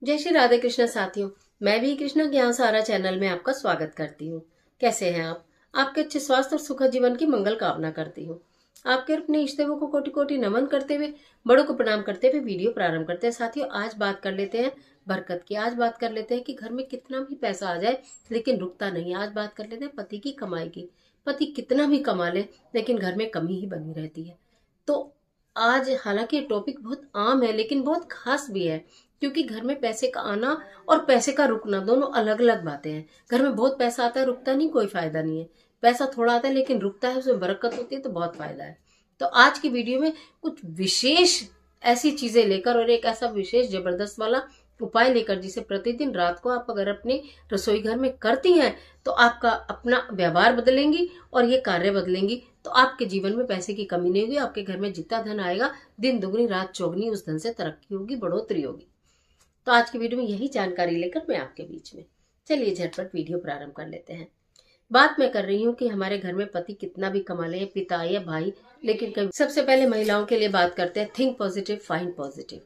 जय श्री राधे कृष्ण साथियों। मैं भी कृष्णा ज्ञान सारा चैनल में आपका स्वागत करती हूँ। कैसे हैं आप? आपके अच्छे स्वास्थ्य और सुखद जीवन की मंगल कामना करती हूँ। आपके अपने इष्ट देवों को कोटि कोटि नमन करते हुए, बड़ों को प्रणाम करते हुए वीडियो प्रारंभ करते हैं। साथियों, आज बात कर लेते हैं बरकत की। आज बात कर लेते हैं कि घर में कितना भी पैसा आ जाए लेकिन रुकता नहीं। आज बात कर लेते हैं पति की कमाई की। पति कितना भी कमा ले लेकिन घर में कमी ही बनी रहती है। तो आज हालांकि ये टॉपिक बहुत आम है लेकिन बहुत खास भी है, क्योंकि घर में पैसे का आना और पैसे का रुकना दोनों अलग अलग बातें हैं। घर में बहुत पैसा आता है, रुकता नहीं, कोई फायदा नहीं है। पैसा थोड़ा आता है लेकिन रुकता है, उसमें बरकत होती है तो बहुत फायदा है। तो आज की वीडियो में कुछ विशेष ऐसी चीजें लेकर और एक ऐसा विशेष जबरदस्त वाला उपाय लेकर, जिसे प्रतिदिन रात को आप अगर अपने रसोई घर में करती हैं तो आपका अपना व्यवहार बदलेंगी और ये कार्य बदलेंगी। तो आपके जीवन में पैसे की कमी नहीं होगी। आपके घर में जितना धन आएगा, दिन दुगनी रात चौगनी उस धन से तरक्की होगी, बढ़ोतरी होगी। तो आज की वीडियो में यही जानकारी लेकर मैं आपके बीच में, चलिए झटपट वीडियो प्रारंभ कर लेते हैं। बात मैं कर रही हूँ कि हमारे घर में पति कितना भी कमा ले, पिता या भाई, लेकिन कभी सबसे पहले महिलाओं के लिए बात करते हैं। Think positive, find positive.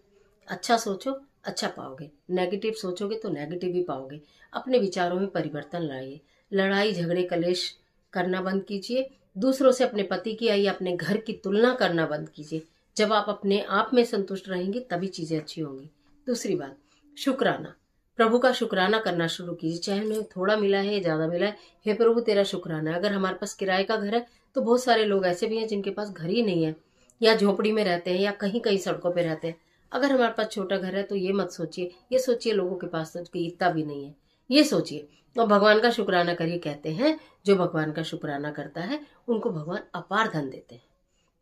अच्छा सोचो, अच्छा पाओगे। नेगेटिव सोचोगे तो नेगेटिव ही पाओगे। अपने विचारों में परिवर्तन लाइए। लड़ाई झगड़े कलेश करना बंद कीजिए। दूसरों से, अपने पति की या अपने घर की तुलना करना बंद कीजिए। जब आप अपने आप में संतुष्ट रहेंगे तभी चीजें अच्छी होंगी। दूसरी बात, शुक्राना। प्रभु का शुक्राना करना शुरू कीजिए, चाहे उन्हें थोड़ा मिला है या ज्यादा मिला है। हे प्रभु, तेरा शुक्राना है। अगर हमारे पास किराए का घर है तो बहुत सारे लोग ऐसे भी हैं जिनके पास घर ही नहीं है, या झोपड़ी में रहते हैं, या कहीं कहीं सड़कों पे रहते हैं। अगर हमारे पास छोटा घर है तो ये मत सोचिए, ये सोचिए लोगों के पास तो इतना भी नहीं है, ये सोचिए और भगवान का शुक्राना करिए। कहते हैं जो भगवान का शुक्राना करता है उनको भगवान अपार धन देते हैं।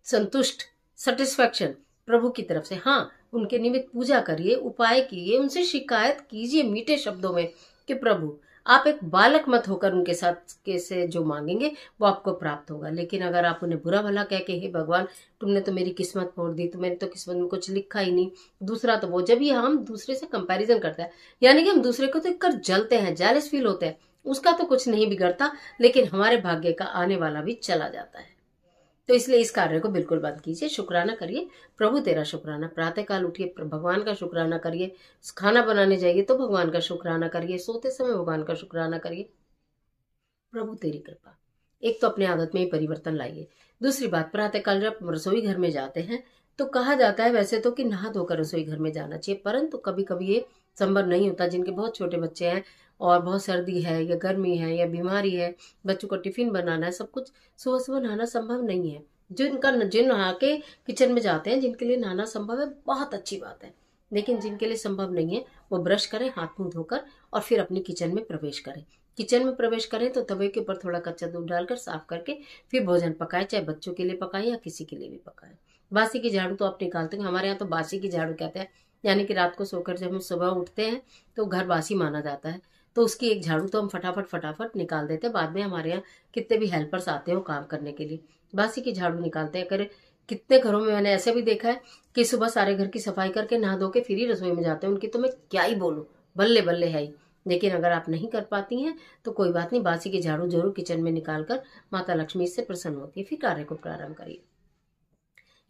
संतुष्ट, सेटिस्फैक्शन प्रभु की तरफ से। हाँ, उनके निमित्त पूजा करिए, उपाय कीजिए, उनसे शिकायत कीजिए मीठे शब्दों में कि प्रभु, आप एक बालक मत होकर उनके साथ कैसे जो मांगेंगे वो आपको प्राप्त होगा। लेकिन अगर आप उन्हें बुरा भला कह के, हे भगवान तुमने तो मेरी किस्मत फोड़ दी, तुम्हें तो किस्मत में कुछ लिखा ही नहीं, दूसरा तो वो, जब ये हम दूसरे से कंपैरिजन करते हैं, यानी कि हम दूसरे को देखकर जलते हैं, जेलस फील होते हैं, उसका तो कुछ नहीं बिगड़ता लेकिन हमारे भाग्य का आने वाला भी चला जाता है। तो इसलिए इस कार्य को बिल्कुल बंद कीजिए। शुक्राना करिए, प्रभु तेरा शुक्राना। प्रातः काल उठिए, भगवान का शुक्राना करिए। खाना बनाने जाइए तो भगवान का शुक्राना करिए। सोते समय भगवान का शुक्राना करिए। प्रभु तेरी कृपा। एक तो अपने आदत में ही परिवर्तन लाइए। दूसरी बात, प्रातःकाल जब रसोई घर में जाते हैं तो कहा जाता है वैसे तो कि नहा धोकर रसोई घर में जाना चाहिए, परंतु कभी कभी ये संभव नहीं होता। जिनके बहुत छोटे बच्चे हैं और बहुत सर्दी है या गर्मी है या बीमारी है, बच्चों को टिफिन बनाना है, सब कुछ, सुबह सुबह नहाना संभव नहीं है। जिन नहा के किचन में जाते हैं, जिनके लिए नहाना संभव है, बहुत अच्छी बात है। लेकिन जिनके लिए संभव नहीं है वो ब्रश करें, हाथ मुंह धोकर और फिर अपनी किचन में प्रवेश करें। किचन में प्रवेश करें तो तवे के ऊपर थोड़ा कच्चा दूध डालकर साफ करके फिर भोजन पकाए, चाहे बच्चों के लिए पकाए या किसी के लिए भी पकाए। बासी की झाड़ू तो आप निकालते हैं, हमारे यहाँ तो बासी की झाड़ू कहते हैं, यानी कि रात को सोकर जब हम सुबह उठते हैं तो घर बासी माना जाता है, तो उसकी एक झाड़ू तो हम फटाफट फटाफट निकाल देते हैं। बाद में हमारे यहाँ कितने भी हेल्पर्स आते हो काम करने के लिए, बासी की झाड़ू निकालते हैं। अगर कितने घरों में मैंने ऐसे भी देखा है कि सुबह सारे घर की सफाई करके नहा धो के फिर ही रसोई में जाते हैं। उनकी तो मैं क्या ही बोलूं, बल्ले बल्ले है ही। लेकिन अगर आप नहीं कर पाती हैं तो कोई बात नहीं, बासी की झाड़ू जरूर किचन में निकालकर माता लक्ष्मी से प्रसन्न होती है। फिर कार्य को प्रारंभ करिए।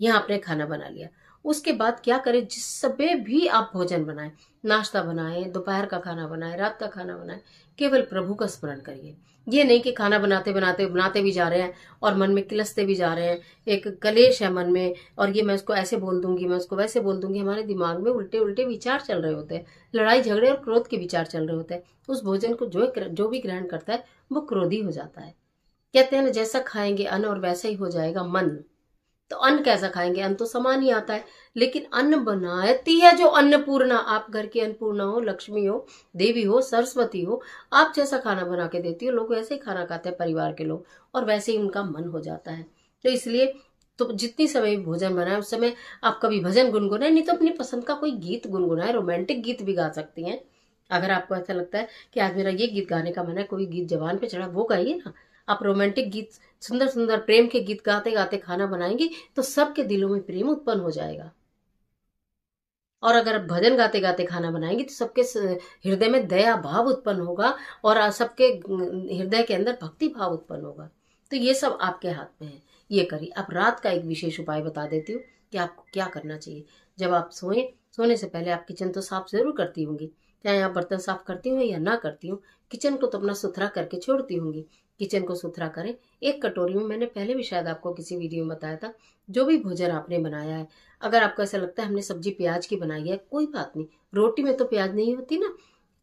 यहाँ आपने खाना बना लिया, उसके बाद क्या करें, जिस समय भी आप भोजन बनाएं, नाश्ता बनाएं, दोपहर का खाना बनाएं, रात का खाना बनाएं, केवल प्रभु का स्मरण करिए। ये नहीं कि खाना बनाते बनाते बनाते भी जा रहे हैं और मन में किलसते भी जा रहे हैं, एक कलेश है मन में और ये मैं उसको ऐसे बोल दूंगी, मैं उसको वैसे बोल दूंगी। हमारे दिमाग में उल्टे उल्टे विचार चल रहे होते हैं, लड़ाई झगड़े और क्रोध के विचार चल रहे होते हैं। उस भोजन को जो भी ग्रहण करता है वो क्रोधी हो जाता है। कहते हैं ना, जैसा खाएंगे अन्न और वैसा ही हो जाएगा मन। तो अन्न कैसा खाएंगे, अन्न तो समान ही आता है, लेकिन अन्न बनाती है जो अन्नपूर्णा। आप घर की अन्नपूर्णा हो, लक्ष्मी हो, देवी हो, सरस्वती हो, आप जैसा खाना बना के देती हो, लोग वैसे ही खाना खाते हैं, परिवार के लोग, और वैसे ही उनका मन हो जाता है। तो इसलिए तो जितनी समय भोजन बनाए उस समय आप कभी भजन गुनगुनाए, नहीं तो अपनी पसंद का कोई गीत गुनगुनाए। रोमांटिक गीत भी गा सकती हैं। अगर आपको ऐसा लगता है कि आज मेरा ये गीत गाने का मन है, कोई गीत जबान पे चढ़ा, वो गाइए ना। आप रोमांटिक गीत, सुंदर सुंदर प्रेम के गीत गाते गाते खाना बनाएंगे तो सबके दिलों में प्रेम उत्पन्न हो जाएगा। और अगर आप भजन गाते गाते खाना बनाएंगे तो सबके हृदय में दया भाव उत्पन्न होगा और सबके हृदय के अंदर भक्ति भाव उत्पन्न होगा। तो ये सब आपके हाथ में है, ये करिए। अब रात का एक विशेष उपाय बता देती हूँ कि आपको क्या करना चाहिए। जब आप सोएं सोने से पहले आप किचन तो साफ जरूर करती होंगी, चाहे आप बर्तन साफ करती हूँ या ना करती हूँ, किचन को तो अपना सुथरा करके छोड़ती होंगी। किचन को सुथरा करें। एक कटोरी में, मैंने पहले भी शायद आपको किसी वीडियो में बताया था, जो भी भोजन आपने बनाया है, अगर आपको ऐसा लगता है हमने सब्जी प्याज की बनाई है, कोई बात नहीं, रोटी में तो प्याज नहीं होती ना,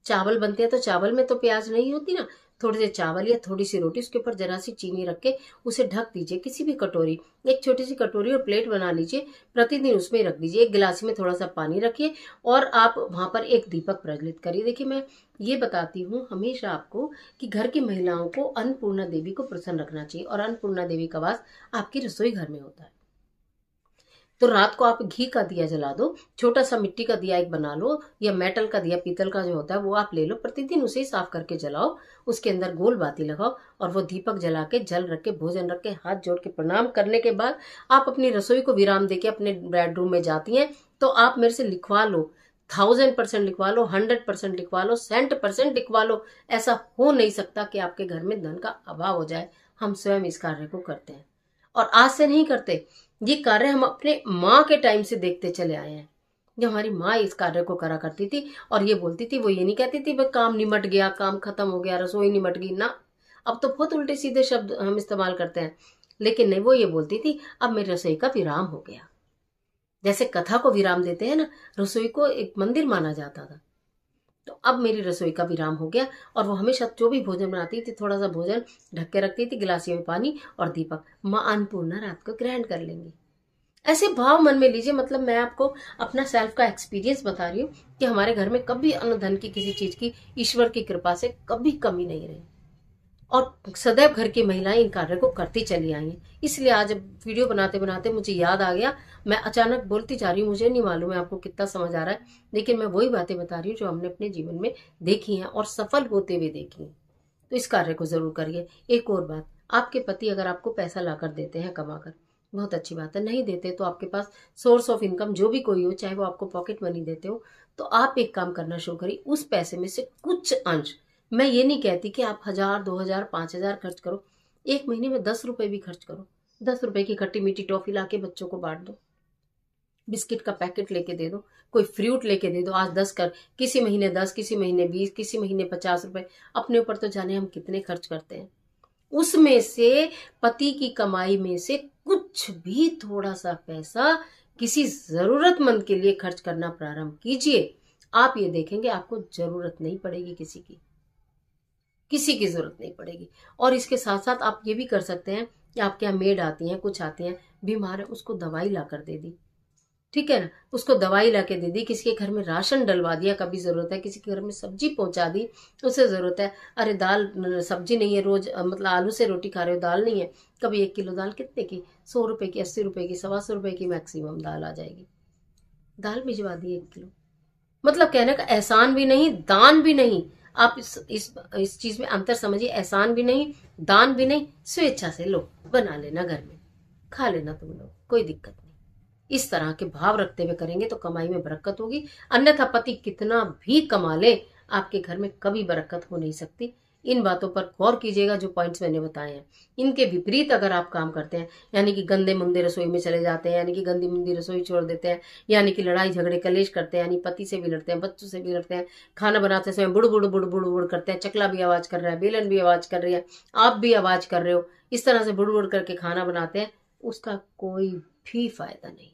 चावल बनते हैं तो चावल में तो प्याज नहीं होती ना, थोड़े से चावल या थोड़ी सी रोटी, उसके ऊपर जरा सी चीनी रख के उसे ढक दीजिए। किसी भी कटोरी, एक छोटी सी कटोरी और प्लेट बना लीजिए, प्रतिदिन उसमें रख दीजिए। एक गिलास में थोड़ा सा पानी रखिए और आप वहां पर एक दीपक प्रज्वलित करिए। देखिए, मैं ये बताती हूँ हमेशा आपको कि घर की महिलाओं को अन्नपूर्णा देवी को प्रसन्न रखना चाहिए, और अन्नपूर्णा देवी का वास आपकी रसोई घर में होता है। तो रात को आप घी का दिया जला दो, छोटा सा मिट्टी का दिया एक बना लो, या मेटल का दिया, पीतल का जो होता है वो आप ले लो, प्रतिदिन उसे साफ करके जलाओ, उसके अंदर गोल बाती लगाओ और वो दीपक जला के, जल रख के, भोजन रख के, हाथ जोड़ के प्रणाम करने के बाद आप अपनी रसोई को विराम देके अपने बेडरूम में जाती हैं, तो आप मेरे से लिखवा लो, 1000% लिखवा लो, 100% लिखवा लो, 100% लिखवा लो, ऐसा हो नहीं सकता कि आपके घर में धन का अभाव हो जाए। हम स्वयं इस कार्य को करते हैं, और आज से नहीं करते, ये कार्य हम अपने माँ के टाइम से देखते चले आए हैं। जब हमारी माँ इस कार्य को करा करती थी और ये बोलती थी, वो ये नहीं कहती थी बस काम निमट गया, काम खत्म हो गया, रसोई निमट गई ना। अब तो बहुत उल्टे सीधे शब्द हम इस्तेमाल करते हैं, लेकिन नहीं, वो ये बोलती थी अब मेरी रसोई का विराम हो गया। जैसे कथा को विराम देते हैं ना, रसोई को एक मंदिर माना जाता था, तो अब मेरी रसोई का विराम हो गया। और वो हमेशा जो भी भोजन बनाती थी, थोड़ा सा भोजन ढक के रखती थी, गिलासियों में पानी और दीपक, माँ अन्नपूर्णा रात को ग्रहण कर लेंगी। ऐसे भाव मन में लीजिए। मतलब मैं आपको अपना सेल्फ का एक्सपीरियंस बता रही हूँ कि हमारे घर में कभी अन्न धन की, किसी चीज की, ईश्वर की कृपा से कभी कमी नहीं रही, और सदैव घर की महिलाएं इन कार्य को करती चली आई हैं। इसलिए आज वीडियो बनाते बनाते मुझे याद आ गया, मैं अचानक बोलती जा रही हूँ, मुझे नहीं मालूम है आपको कितना समझ आ रहा है, लेकिन मैं वही बातें बता रही हूँ जो हमने अपने जीवन में देखी हैं और सफल होते हुए देखी हैं। तो इस कार्य को जरूर करिए। एक और बात, आपके पति अगर आपको पैसा लाकर देते हैं कमाकर, बहुत अच्छी बात है, नहीं देते तो आपके पास सोर्स ऑफ इनकम जो भी कोई हो, चाहे वो आपको पॉकेट मनी देते हो, तो आप एक काम करना शुरू करिए, उस पैसे में से कुछ अंश, मैं ये नहीं कहती कि आप 1000, 2000, 5000 खर्च करो, एक महीने में 10 रुपए भी खर्च करो, 10 रुपए की खट्टी मीठी टॉफी लाके बच्चों को बांट दो, बिस्किट का पैकेट लेके दे दो, कोई फ्रूट लेके दे दो। आज 10 कर, किसी महीने 10, किसी महीने 20, किसी महीने 50 रुपए, अपने ऊपर तो जाने हम कितने खर्च करते हैं। उसमें से, पति की कमाई में से कुछ भी थोड़ा सा पैसा किसी जरूरतमंद के लिए खर्च करना प्रारंभ कीजिए। आप ये देखेंगे आपको जरूरत नहीं पड़ेगी, किसी की जरूरत नहीं पड़ेगी। और इसके साथ साथ आप ये भी कर सकते हैं कि आपके यहाँ मेड आती हैं, कुछ आती हैं, बीमार है, उसको दवाई ला कर दे दी, ठीक है ना, उसको दवाई ला के दे दी, किसी के घर में राशन डलवा दिया, कभी जरूरत है, किसी के घर में सब्जी पहुंचा दी, उसे जरूरत है, अरे दाल सब्जी नहीं है, रोज मतलब आलू से रोटी खा रहे हो, दाल नहीं है, कभी 1 किलो दाल कितने की, 100 रुपए की, 80 रुपए की, 125 रुपए की मैक्सिमम दाल आ जाएगी, दाल भिजवा दी 1 किलो। मतलब कहने का एहसान भी नहीं, दान भी नहीं। आप इस चीज में अंतर समझिए, एहसान भी नहीं, दान भी नहीं, स्वेच्छा से लो, बना लेना घर में, खा लेना तुम लोग, कोई दिक्कत नहीं। इस तरह के भाव रखते हुए करेंगे तो कमाई में बरकत होगी। अन्यथा पति कितना भी कमा ले, आपके घर में कभी बरकत हो नहीं सकती। इन बातों पर गौर कीजिएगा जो पॉइंट्स मैंने बताए हैं। इनके विपरीत अगर आप काम करते हैं, यानी कि गंदे मुंदे रसोई में चले जाते हैं, यानी कि गंदी मुंदी रसोई छोड़ देते हैं, यानी कि लड़ाई झगड़े कलेश करते हैं, यानी पति से भी लड़ते हैं, बच्चों से भी लड़ते हैं, खाना बनाते समय बुड़ बुड़ बुड़ बुड़ बुड़ करते हैं, चकला भी आवाज कर रहा है, बेलन भी आवाज कर रही है, आप भी आवाज कर रहे हो, इस तरह से बुड़ बुड़ करके खाना बनाते हैं, उसका कोई भी फायदा नहीं,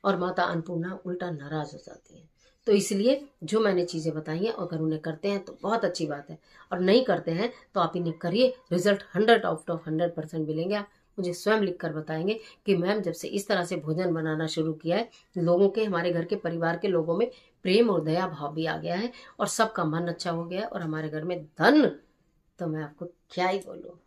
और माता अन्नपूर्णा उल्टा नाराज हो जाती है। तो इसलिए जो मैंने चीजें बताई हैं, अगर उन्हें करते हैं तो बहुत अच्छी बात है, और नहीं करते हैं तो आप इन्हें करिए, रिजल्ट 100/100% मिलेंगे। आप मुझे स्वयं लिखकर बताएंगे कि मैम जब से इस तरह से भोजन बनाना शुरू किया है, लोगों के, हमारे घर के परिवार के लोगों में प्रेम और दया भाव भी आ गया है, और सबका मन अच्छा हो गया है, और हमारे घर में धन, तो मैं आपको क्या ही बोलूं,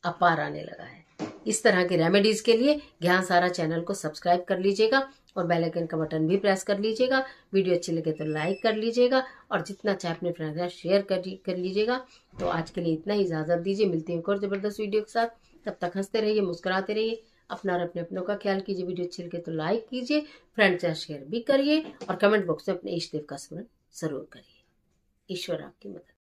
अपार आने लगा है। इस तरह के रेमेडीज के लिए ज्ञान सारा चैनल को सब्सक्राइब कर लीजिएगा, और बेल आइकन का बटन भी प्रेस कर लीजिएगा। वीडियो अच्छी लगे तो लाइक कर लीजिएगा, और जितना चाहे अपने फ्रेंड्स के साथ शेयर कर लीजिएगा। तो आज के लिए इतना ही, इजाजत दीजिए, मिलती है एक और जबरदस्त वीडियो के साथ। तब तक हंसते रहिए, मुस्कुराते रहिए, अपना और अपने अपनों का ख्याल कीजिए। वीडियो अच्छी लगे तो लाइक कीजिए, फ्रेंड्स के साथ शेयर भी करिए, और कमेंट बॉक्स में अपने इष्ट देव का स्मरण जरूर करिए। ईश्वर आपकी मदद